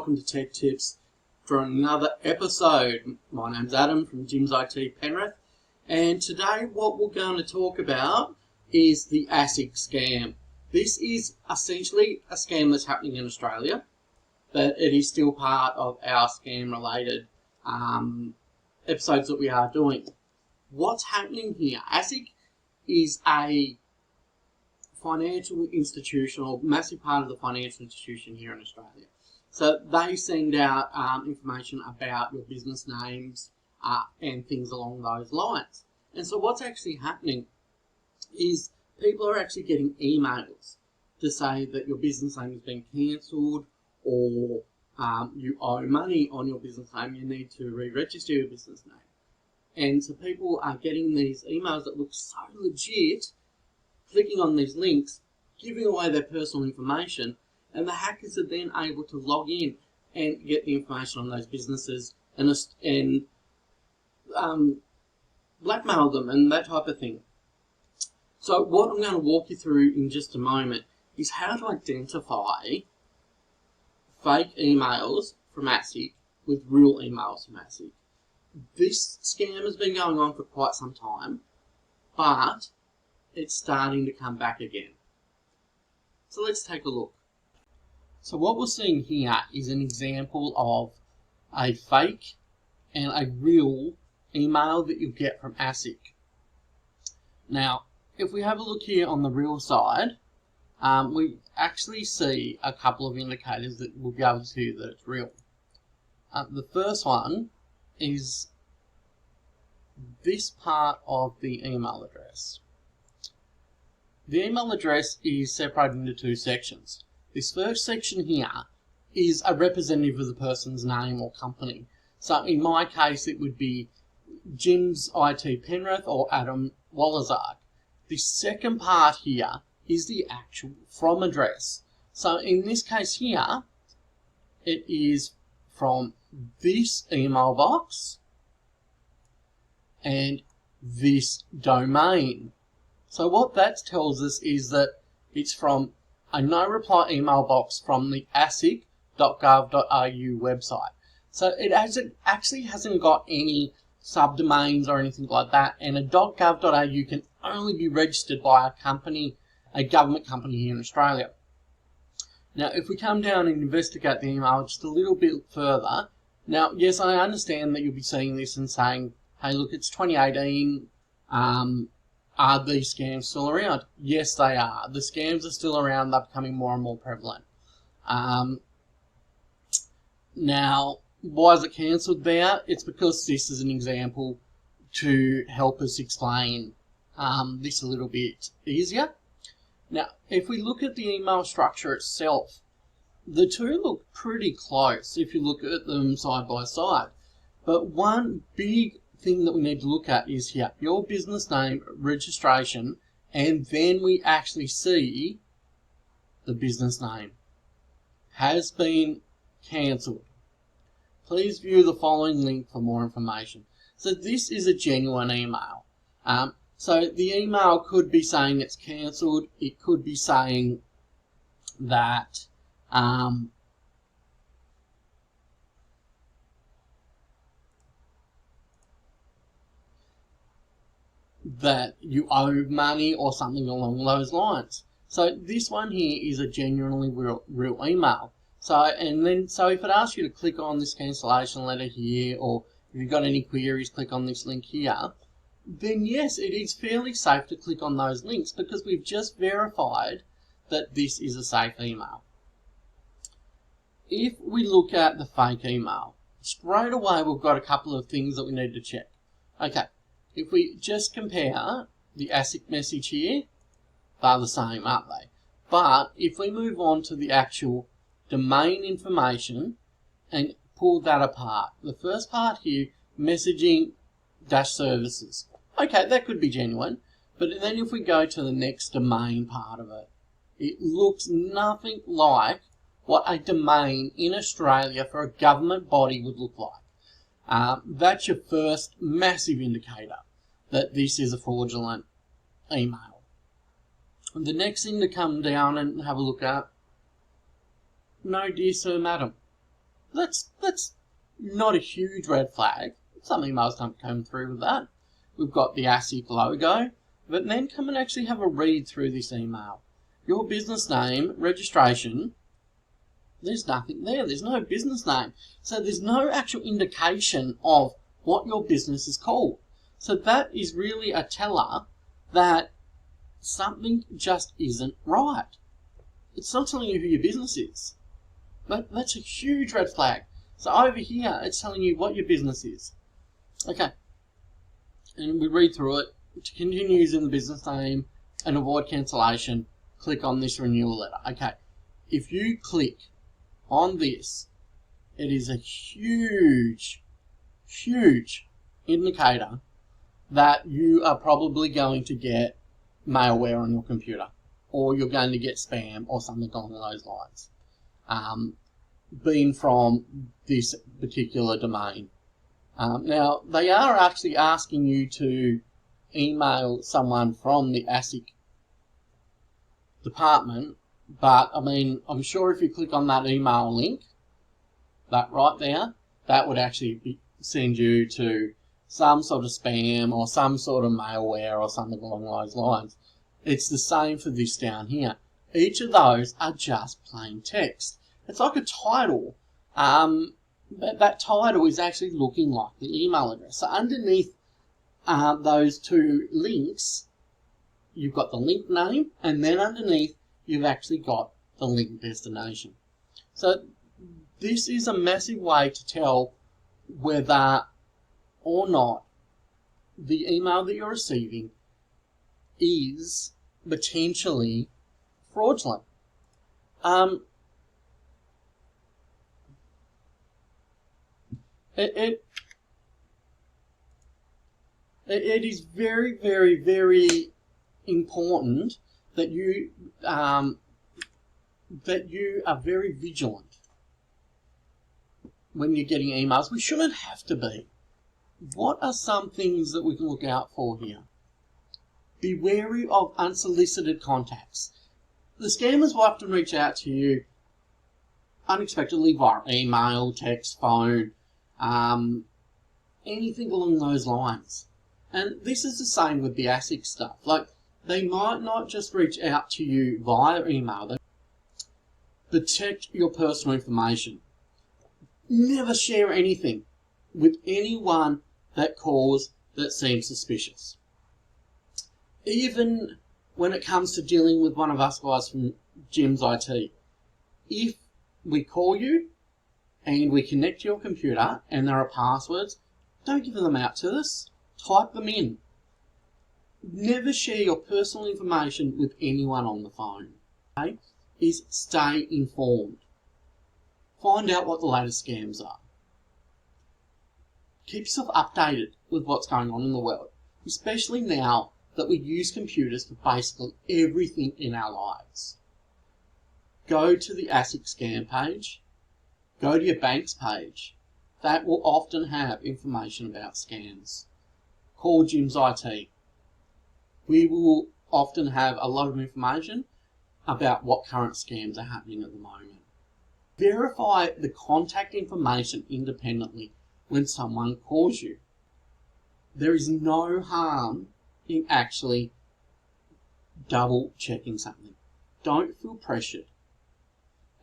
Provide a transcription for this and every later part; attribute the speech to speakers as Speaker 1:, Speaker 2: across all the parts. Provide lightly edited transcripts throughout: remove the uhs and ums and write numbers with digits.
Speaker 1: welcome to Tech Tips for another episode. My name's Adam from Jims IT Penrith, and today what we're going to talk about is the ACIS scam. This is essentially a scam that's happening in Australia, but it is still part of our scam-related episodes that we are doing. What's happening here? ACIS is a financial institution, or massive part of the financial institution here in Australia. So they send out information about your business names and things along those lines. And so what's actually happening is people are actually getting emails to say that your business name has been cancelled, or you owe money on your business name, you need to re-register your business name. And so people are getting these emails that look so legit, clicking on these links, giving away their personal information, and the hackers are then able to log in and get the information on those businesses and blackmail them and that type of thing. So what I'm going to walk you through in just a moment is how to identify fake emails from ACIS with real emails from ACIS. This scam has been going on for quite some time, but it's starting to come back again. So let's take a look. So what we're seeing here is an example of a fake and a real email that you get from ACIS. Now, if we have a look here on the real side, we actually see a couple of indicators that we'll be able to see that it's real. The first one is this part of the email address. The email address is separated into two sections. This first section here is a representative of the person's name or company. So in my case, it would be Jims IT Penrith or Adam Wallazark. The second part here is the actual from address. So in this case here, it is from this email box and this domain. So what that tells us is that it's from a no-reply email box from the asic.gov.au website. So it actually hasn't got any subdomains or anything like that, and a .gov.au can only be registered by a company, a government company here in Australia. Now, if we come down and investigate the email just a little bit further, now, yes, I understand that you'll be seeing this and saying, hey, look, it's 2018, are these scams still around? Yes, they are. The scams are still around. They're becoming more and more prevalent. Now, why is it cancelled there? It's because this is an example to help us explain this a little bit easier. Now, if we look at the email structure itself, the two look pretty close if you look at them side by side. But one big thing that we need to look at is here, your business name, registration, and then we actually see the business name has been cancelled. Please view the following link for more information. So this is a genuine email. So the email could be saying it's cancelled. It could be saying that that you owe money or something along those lines. So this one here is a genuinely real email. So if it asks you to click on this cancellation letter here, or if you've got any queries, click on this link here, then yes, it is fairly safe to click on those links because we've just verified that this is a safe email. If we look at the fake email, straight away we've got a couple of things that we need to check. Okay. If we just compare the ACIS message here, they're the same, aren't they? But if we move on to the actual domain information and pull that apart, the first part here, messaging-services. Okay, that could be genuine, but then if we go to the next domain part of it, it looks nothing like what a domain in Australia for a government body would look like. That's your first massive indicator that this is a fraudulent email. The next thing to come down and have a look at, no dear sir, madam. That's not a huge red flag. Some emails don't come through with that. We've got the ACIS logo, but then come and actually have a read through this email. Your business name, registration, there's nothing there. There's no business name. So there's no actual indication of what your business is called. So that is really a teller that something just isn't right. It's not telling you who your business is. But that's a huge red flag. So over here, it's telling you what your business is. Okay. And we read through it. To continue using the business name and avoid cancellation, click on this renewal letter. Okay. If you click on this, it is a huge, huge indicator that you are probably going to get malware on your computer, or you're going to get spam or something along those lines, being from this particular domain. Now, they are actually asking you to email someone from the ASIC department, but I mean, I'm sure if you click on that email link, that right there, that would actually send you to some sort of spam or some sort of malware or something along those lines. It's the same for this down here. Each of those are just plain text. It's like a title. That title is actually looking like the email address. So underneath those two links, you've got the link name, and then underneath you've actually got the link destination. So this is a massive way to tell whether or not the email that you're receiving is potentially fraudulent. It is very, very, very important that you are very vigilant when you're getting emails. We shouldn't have to be. What are some things that we can look out for here? Be wary of unsolicited contacts. The scammers will often reach out to you unexpectedly via email, text, phone, anything along those lines. And this is the same with the ASIC stuff. Like, they might not just reach out to you via email. They protect your personal information. Never share anything with anyone that calls that seems suspicious. Even when it comes to dealing with one of us guys from Jims IT, if we call you and we connect to your computer and there are passwords, don't give them out to us. Type them in. Never share your personal information with anyone on the phone. Okay? Is stay informed. Find out what the latest scams are. Keep yourself updated with what's going on in the world, especially now that we use computers for basically everything in our lives. Go to the ASIC scam page. Go to your bank's page. That will often have information about scams. Call Jims IT. We will often have a lot of information about what current scams are happening at the moment. Verify the contact information independently when someone calls you. There is no harm in actually double checking something. Don't feel pressured.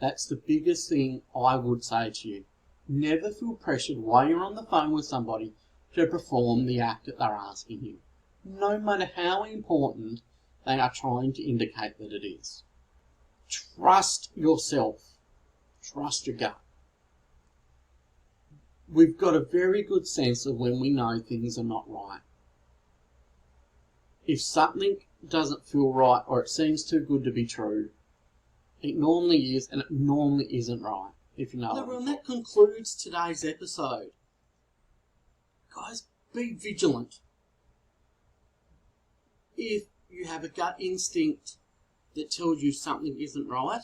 Speaker 1: That's the biggest thing I would say to you. Never feel pressured while you're on the phone with somebody to perform the act that they're asking you, no matter how important they are trying to indicate that it is. Trust yourself. Trust your gut. We've got a very good sense of when we know things are not right. If something doesn't feel right or it seems too good to be true, it normally is, and it normally isn't right, if you know. Everyone, that concludes today's episode. Guys, be vigilant. If you have a gut instinct that tells you something isn't right,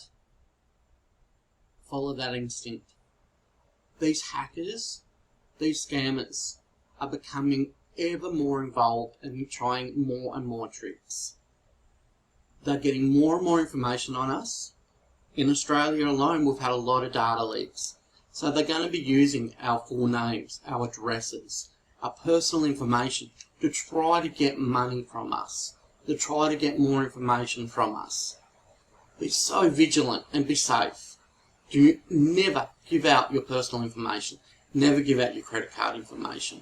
Speaker 1: follow that instinct. These hackers, these scammers, are becoming ever more involved and trying more and more tricks. They're getting more and more information on us. In Australia alone, we've had a lot of data leaks. So they're going to be using our full names, our addresses, our personal information to try to get money from us, to try to get more information from us. Be so vigilant and be safe. Do never give out your personal information. Never give out your credit card information.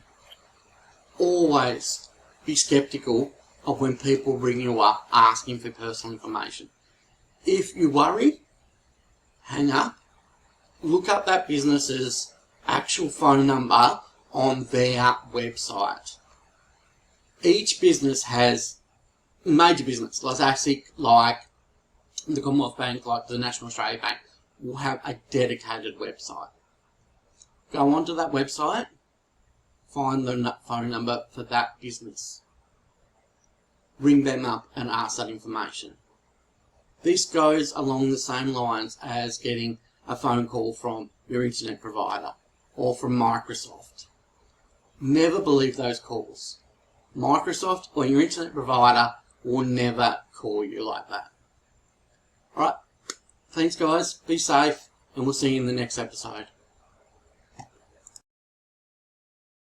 Speaker 1: Always be skeptical of when people ring you up asking for personal information. If you worry, hang up. Look up that business's actual phone number on their website. Each business has, major business, like ACIS, like the Commonwealth Bank, like the National Australia Bank, will have a dedicated website. Go onto that website, find the phone number for that business. Ring them up and ask that information. This goes along the same lines as getting a phone call from your internet provider or from Microsoft. Never believe those calls. Microsoft or your internet provider will never call you like that. Alright, thanks guys, be safe, and we'll see you in the next episode.